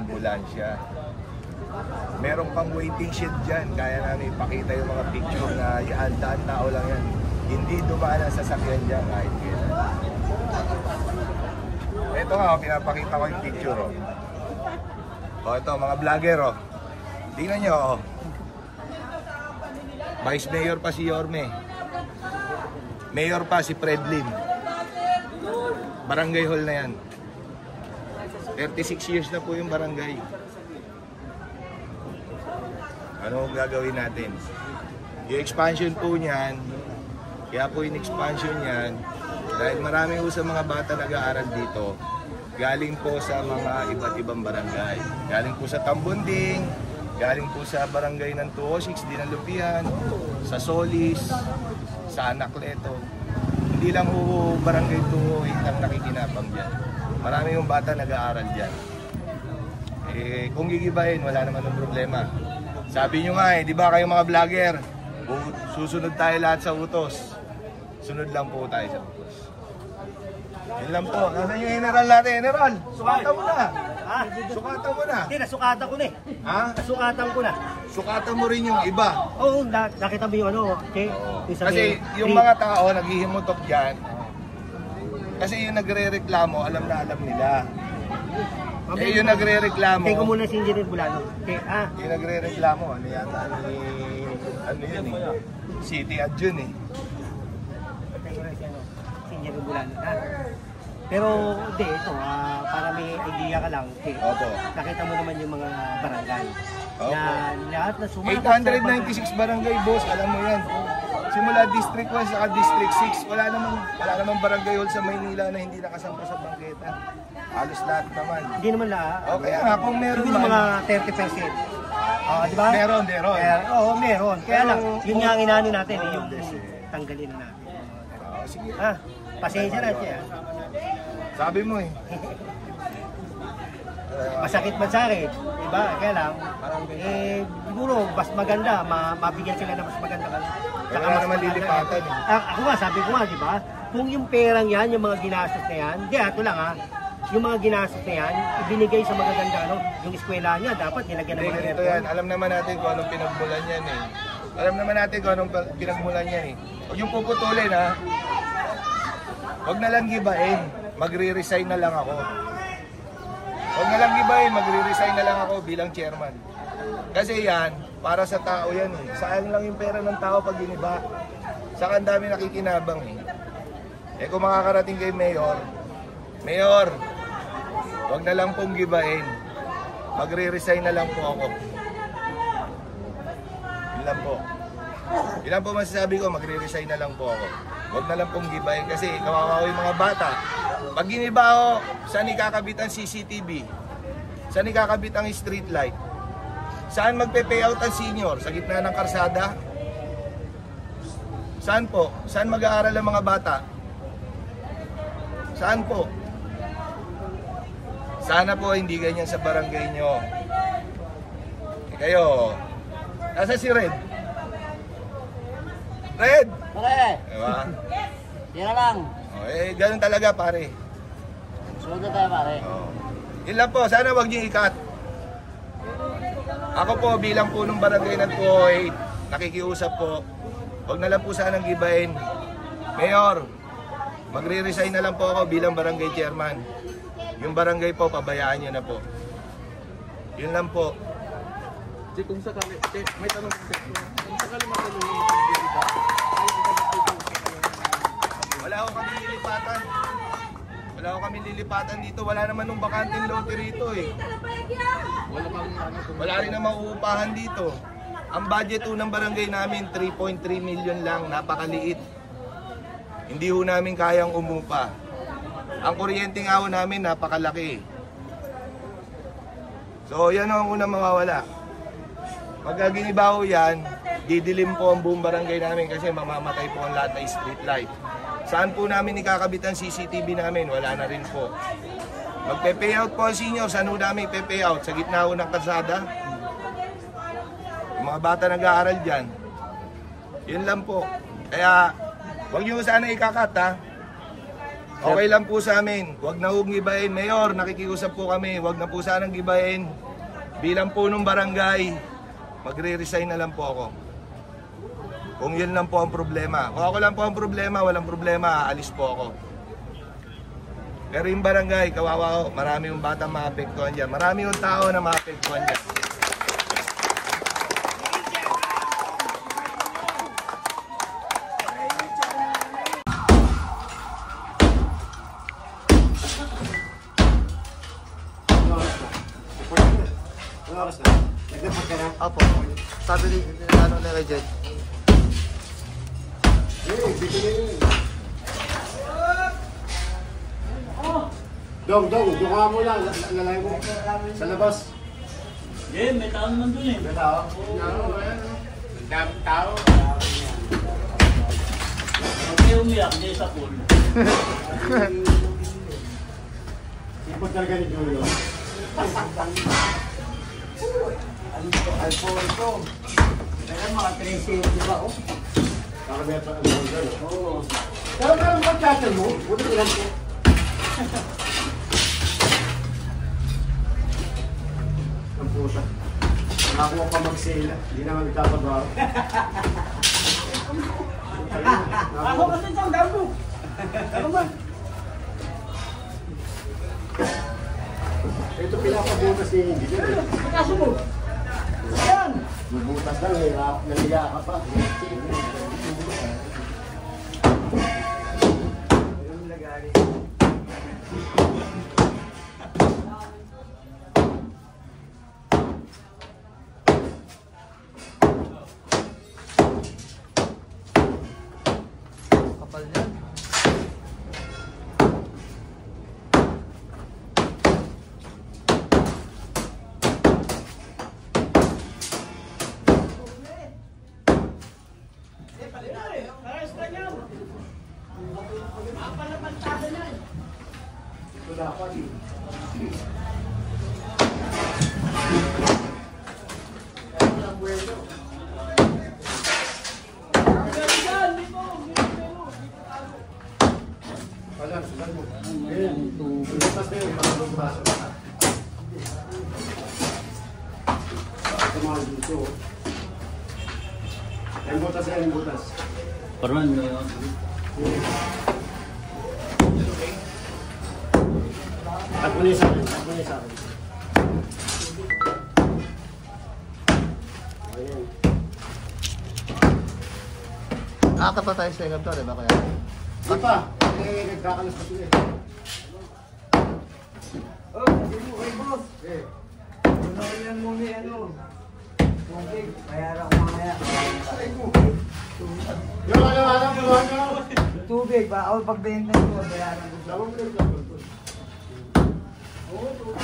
ambulansya. Meron pang waiting shed dyan. Kaya namin ipakita yung mga picture na yan, daan tao lang yan. Hindi dumaan ang sasakyan dyan kahit kailan. Ito nga, pinapakita ko yung picture. Ito, mga vlogger. Tingnan nyo. Vice Mayor pa si Yorme. Mayor pa si Fred Lim. Barangay hall na yan. 36 years na po yung barangay. Ano gagawin natin? Yung expansion po niyan, kaya po yung expansion niyan, dahil marami po sa mga bata nag-aaral dito, galing po sa mga iba't ibang barangay. Galing po sa Tambunding, galing po sa barangay ng 206, Dinalupian, sa Solis, sa Anacleto. Hindi lang po barangay 208 ang nakikinabang dyan. Marami yung bata nag-aaral dyan. Kung gigibahin, wala naman ng problema. Sabi nyo nga di ba kayo mga vlogger, susunod tayo lahat sa utos. Sunod lang po tayo sa utos. Yun lang po. Nasaan yung general natin? General, sukatan mo na. Ha? Sukatan mo na. Hindi, nasukatan ko na eh. Ha? Nasukatan ko na. Sukatan mo rin yung iba. Oo, nakita mo yung ano. Okay? Kasi yung mga tao naghihimutok dyan. Kasi yung nagre-reklamo, alam na alam nila. Yung nagre-reklamo. Tingko muna si Engineer Bulano. Okay, yung nagre-reklamo, ano yata ni... Ano yun eh? City Adjun eh. Si Engineer Bulano. Pero hindi, ito, para may idea ka lang. Okay, opo. Nakita mo naman yung mga barangay. Opo. Na lahat na sumagot 896 barangay, boss. Alam mo yan. Simula District 1 sa District 6, wala namang barangay hall sa Maynila na hindi nakasampa sa bangketa. Halos lahat naman. Hindi naman lahat. Okay nga, kung meron man. Mga 30%. Di ba? Meron. Oo, meron. Kaya lang, yun nga ang inano natin, yung tanggalin na natin. Sige. Pasensya na siya. Sabi mo eh. Masakit man sa akin, diba? Kaya lang, siguro mas maganda, mabigyan sila na mas maganda ka. Saka mas naman lilipatan eh. Ako nga, sabi ko nga, diba? Kung yung perang yan, yung mga ginastos na yan, hindi, ito lang yung mga ginastos na yan, ibinigay sa magaganda, yung eskwela niya, dapat nilagyan ng mga ito yan, alam naman natin kung anong pinagmulan yan eh. Alam naman natin kung anong pinagmulan yan eh. Huwag yung puputulin huwag na lang gibain, magre-resign na lang ako. Huwag na lang gibain, magre-resign na lang ako bilang chairman. Kasi yan, para sa tao yan eh. Saan lang yung pera ng tao pag giniba? Saka ang dami nakikinabang eh. Kung makakarating kay Mayor, huwag na lang pong gibain. Magre-resign na lang po ako. Yun lang po. Yun lang po masasabi ko, magre-resign na lang po ako. Huwag na lang pong gibain kasi kawawa ko yung mga bata. Pag giniba ako, saan ikakabit ang CCTV? Saan ikakabit ang street light? Saan magpe-payout ang senior? Sa gitna ng karsada? Saan po? Saan mag-aaral ang mga bata? Saan po? Sana po hindi ganyan sa barangay nyo. Kayo, nasa si Red? Red! Pare! Diba? Yan na lang. Ganun talaga pare. Sunod na tayo pare. Yun lang po, sana wag niyo ikat. Ako po bilang punong barangay ng 208, nakikiusap po. Wag na lang po sanang gibain. Mayor, magre-resign na lang po ako bilang barangay chairman. Yung barangay po, pabayaan niyo na po. Yun lang po. Kung sakali, may tanong ko. Kung sakali matuloy, wala ko kami lilipatan. Wala ko kami lilipatan dito. Wala naman nung bakanting lote rito eh. Wala rin namang uupahan dito. Ang budget ng barangay namin, 3.3 million lang. Napakaliit. Hindi ho namin kayang umupa. Ang kuryente nga ho namin, napakalaki. So yan ang unang mawawala. Pag giniba ho yan, didilim po ang buong barangay namin kasi mamamatay po ang lahat na street light. Saan po namin ikakabit ang CCTV namin? Wala na rin po. Magpe-payout po ang senior. Saan ho namin ipe-payout? Sa gitna ho ng kalsada? Yung mga bata nag-aaral dyan. Yun lang po. Kaya, huwag nyo sana ikakat ha. Okay lang po sa amin. Huwag na huwag gibahin. Mayor, nakikiusap po kami. Huwag na po sanang gibahin. Bilang punong barangay, magre-resign na lang po ako. Kung yun lang po ang problema. Kung ako lang po ang problema, walang problema, aalis po ako. Pero yung barangay, kawawa ko, marami yung batang maapektuhan dyan. Marami yung tao na maapektuhan dyan. Opo. Sabi ni ano na kay Jed. Dong, duka mo lang, lalay mo sa labas. May tao naman dun eh. May tao? Daming tao. Huwag kayo umiyak, hindi sa pool. Ipot talaga ni Julio. Alfonso. Kaya mga 13, di ba? Nakameto ang mga gano'n. Oo. Pero meron ba chatter mo? Buti ilan po. Ang pusa. Nakakuha pa mag-sale. Hindi naman nagkapagawa. Ako kasi isang damo. Ano ba? Ito pinapabutas ni Hindi ko eh. Kaso mo. Ayan. Bubutas lang eh. Naliga ka pa. Kapal yan. Wala, sugal mo. Ayan. Bubutas na yun. Bubutas. Ito mga dito. Yung butas yan, yung butas. Parman mo yun. Takbo niya sa akin. Takbo niya sa akin. Ayan. Nakaka pa tayo sa to, di ba kaya? Di pa. Nagkakalas pa sila eh. Oh, sabi mo kay boss. Tunaw lang muna yung ano. Tubig, bayaran ko mamaya. Yung alam, Tubig, ba? Ako pagbenta ko, bayaran ko. Lawang mo yung lawang ko. Oo, tubig.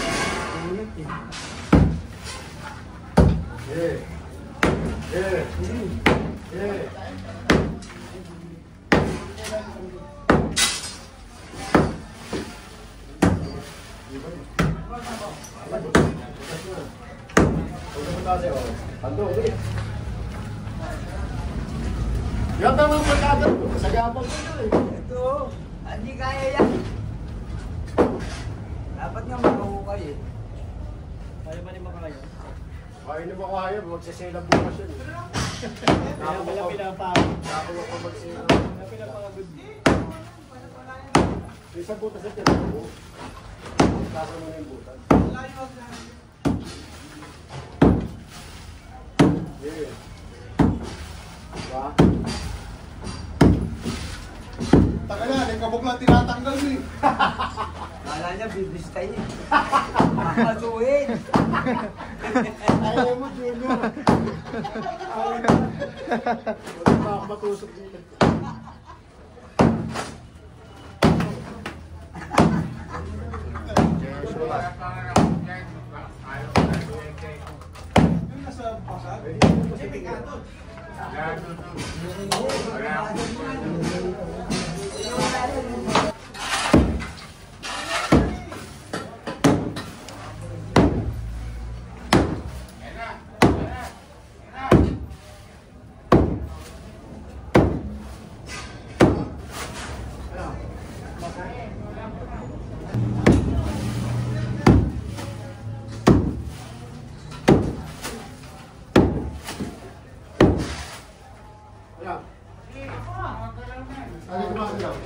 Yeah. Yeah. Yan naman pagkata. Sa gabang ko na eh. Ito, hindi kaya yan. Dapat nga makahukay eh. Kaya ba ni makakaya? Kaya niyo ba kaya? Magsisela bukas yun. Wala pinapagod. Nakakuha pa magsela. Wala pinapagod. Isang butas na tinapos. Tapos mo na yung butas. Yeah. Diba? Taka na, nagkabok lang tinatanggal mo eh. Kala niya, bibis tayo eh. Makasuhin. Ayaw mo, Junior. Wala pa ako matusok dito. Ano gumagalaw?